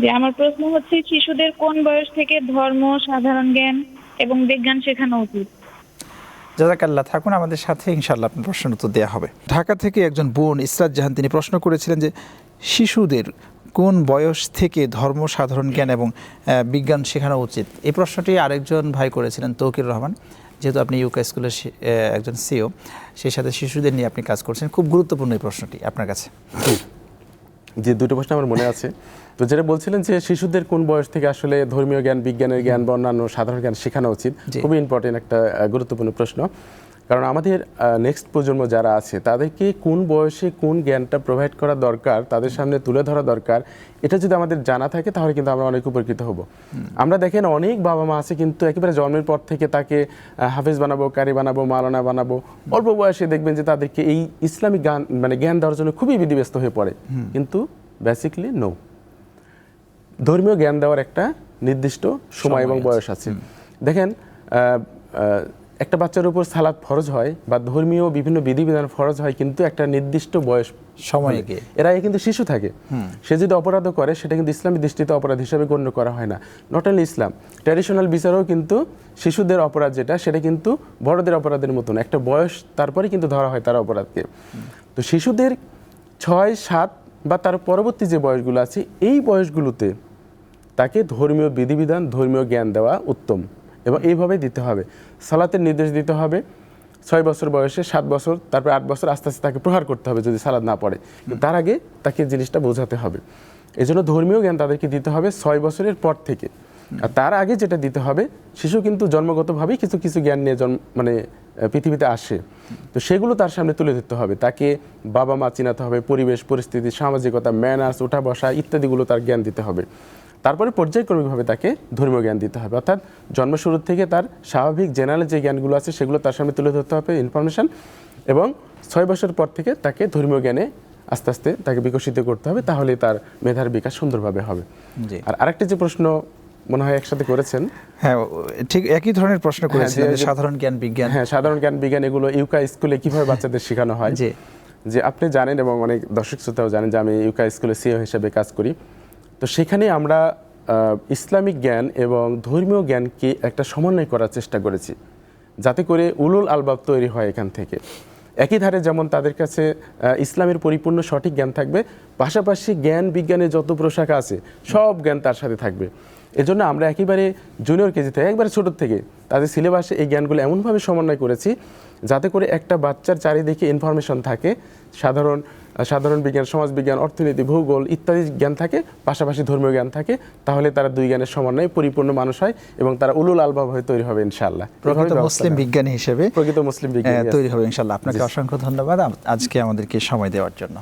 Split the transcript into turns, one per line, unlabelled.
যে আমার প্রশ্ন হচ্ছে শিশুদের কোন বয়স থেকে ধর্ম, সাধারণ জ্ঞান এবং বিজ্ঞান শেখানো উচিত?
জাযাকাল্লাহ, থাকুন আমাদের সাথে, ইনশাআল্লাহ আপনার প্রশ্নের উত্তর দেওয়া হবে। ঢাকা থেকে একজন বোন ইসরাত জাহান তিনি প্রশ্ন করেছিলেন যে শিশুদের কোন বয়স থেকে ধর্ম, সাধারণ জ্ঞান এবং বিজ্ঞান শেখানো উচিত। এই প্রশ্নটি আরেকজন ভাই করেছিলেন, তৌকির রহমান। যেহেতু আপনি ইউকা স্কুলের একজন সিও, সেই সাথে শিশুদের নিয়ে আপনি কাজ করছেন, খুব গুরুত্বপূর্ণ এই প্রশ্নটি আপনার কাছে।
যে দুটো প্রশ্ন আমার মনে আছে, তো যেটা বলছিলেন যে শিশুদের কোন বয়স থেকে আসলে ধর্মীয় জ্ঞান, বিজ্ঞানের জ্ঞান বা অন্যান্য সাধারণ জ্ঞান শেখানো উচিত, খুবই ইম্পর্টেন্ট একটা গুরুত্বপূর্ণ প্রশ্ন। কারণ আমাদের নেক্সট প্রজন্ম যারা আছে তাদেরকে কোন বয়সে কোন জ্ঞানটা প্রোভাইড করা দরকার, তাদের সামনে তুলে ধরা দরকার, এটা যদি আমাদের জানা থাকে তাহলে কিন্তু আমরা অনেক উপকৃত হব। আমরা দেখেন অনেক বাবা মা আছে কিন্তু একেবারে জন্মের পর থেকে তাকে হাফেজ বানাবো, কারি বানাবো, মাওলানা বানাবো, অল্প বয়সে দেখবেন যে তাদেরকে এই ইসলামিক জ্ঞান জ্ঞান দেওয়ার জন্য খুবই বিধিব্যস্ত হয়ে পড়ে, কিন্তু বেসিকলি নো। ধর্মীয় জ্ঞান দেওয়ার একটা নির্দিষ্ট সময় এবং বয়স আছে। দেখেন একটা বাচ্চার উপর সালাত ফরজ হয় বা ধর্মীয় বিভিন্ন বিধিবিধান ফরজ হয় কিন্তু একটা নির্দিষ্ট বয়স সময়ে গিয়ে, এরা কিন্তু শিশু থাকে। সে যদি অপরাধ করে সেটা কিন্তু ইসলামী দৃষ্টিতে অপরাধ হিসেবে গণ্য করা হয় না। নট অনলি ইসলাম, ট্র্যাডিশনাল বিচারেও কিন্তু শিশুদের অপরাধ যেটা, সেটা কিন্তু বড়দের অপরাধের মতন একটা বয়স তারপরে কিন্তু ধরা হয় তার অপরাধকে। তো শিশুদের 6, 7 বা তার পরবর্তী যে বয়সগুলো আছে, এই বয়সগুলোতে তাকে ধর্মীয় বিধিবিধান, ধর্মীয় জ্ঞান দেওয়া উত্তম এবং এইভাবেই দিতে হবে। সালাতের নির্দেশ দিতে হবে 6 বছর বয়সে, 7 বছর, তারপর 8 বছর, আস্তে আস্তে তাকে প্রহার করতে হবে যদি সালাত না পড়ে। তার আগে তাকে জিনিসটা বোঝাতে হবে। এই জন্য ধর্মীয় জ্ঞান তাদেরকে দিতে হবে 6 বছরের পর থেকে। আর তার আগে যেটা দিতে হবে, শিশু কিন্তু জন্মগতভাবেই কিছু কিছু জ্ঞান নিয়ে পৃথিবীতে আসে, তো সেগুলো তার সামনে তুলে ধরতে হবে। তাকে বাবা মা চিনাতে হবে, পরিবেশ, পরিস্থিতি, সামাজিকতা, ম্যানার্স, ওঠা বসা ইত্যাদিগুলো তার জ্ঞান দিতে হবে। তারপরে পর্যায়ক্রমিকভাবে তাকে ধর্মীয় জ্ঞান দিতে হবে, অর্থাৎ জন্ম শুরু থেকে তার স্বাভাবিক জেনারেল যে জ্ঞানগুলো আছে সেগুলো তার সামনে তুলে ধরতে হবে, ইনফরমেশন, এবং 6 বছর পর থেকে তাকে ধর্মীয় জ্ঞানে আস্তে আস্তে তাকে বিকশিত করতে হবে, তাহলে তার মেধার বিকাশ সুন্দরভাবে হবে। আর আরেকটা যে প্রশ্ন মনে হয় একসাথে করেছেন,
হ্যাঁ ঠিক একই ধরনের প্রশ্ন করেছিলেন, সাধারণ জ্ঞান, বিজ্ঞান।
হ্যাঁ, সাধারণ জ্ঞান, বিজ্ঞান এগুলো ইউকা স্কুলে কিভাবে বাচ্চাদের শেখানো হয়। যে আপনি জানেন এবং অনেক দর্শক শ্রোতাও জানেন যে আমি ইউকা স্কুলে সিও হিসেবে কাজ করি। তো সেখানে আমরা ইসলামিক জ্ঞান এবং ধর্মীয় জ্ঞানকে একটা সমন্বয় করার চেষ্টা করেছি, যাতে করে উলুল আলবাব তৈরি হয় এখান থেকে। একই ধারে যেমন তাদের কাছে ইসলামের পরিপূর্ণ সঠিক জ্ঞান থাকবে, পাশাপাশি জ্ঞান বিজ্ঞানের যত প্রশাখা আছে সব জ্ঞান তার সাথে থাকবে। এজন্য আমরা একেবারে জুনিয়র কেজি থেকে, একবারে ছোটোর থেকে তাদের সিলেবাসে এই জ্ঞানগুলো এমনভাবে সমন্বয় করেছি যাতে করে একটা বাচ্চার চারিদিকে ইনফরমেশন থাকে, সাধারণ বিজ্ঞান, সমাজ বিজ্ঞান, অর্থনীতি, ভূগোল ইত্যাদি জ্ঞান থাকে, পাশাপাশি ধর্মীয় জ্ঞান থাকে। তাহলে তারা দুই জ্ঞানের সমন্বয়ে পরিপূর্ণ মানুষ হয় এবং তারা উলুল আলবাব হয়ে তৈরি হবে ইনশাআল্লাহ,
প্রকৃত মুসলিম বিজ্ঞানী হিসেবে
প্রকৃত মুসলিম বিজ্ঞানী
তৈরি হবে ইনশাআল্লাহ। আপনাকে অসংখ্য ধন্যবাদ আজকে আমাদেরকে সময় দেওয়ার জন্য।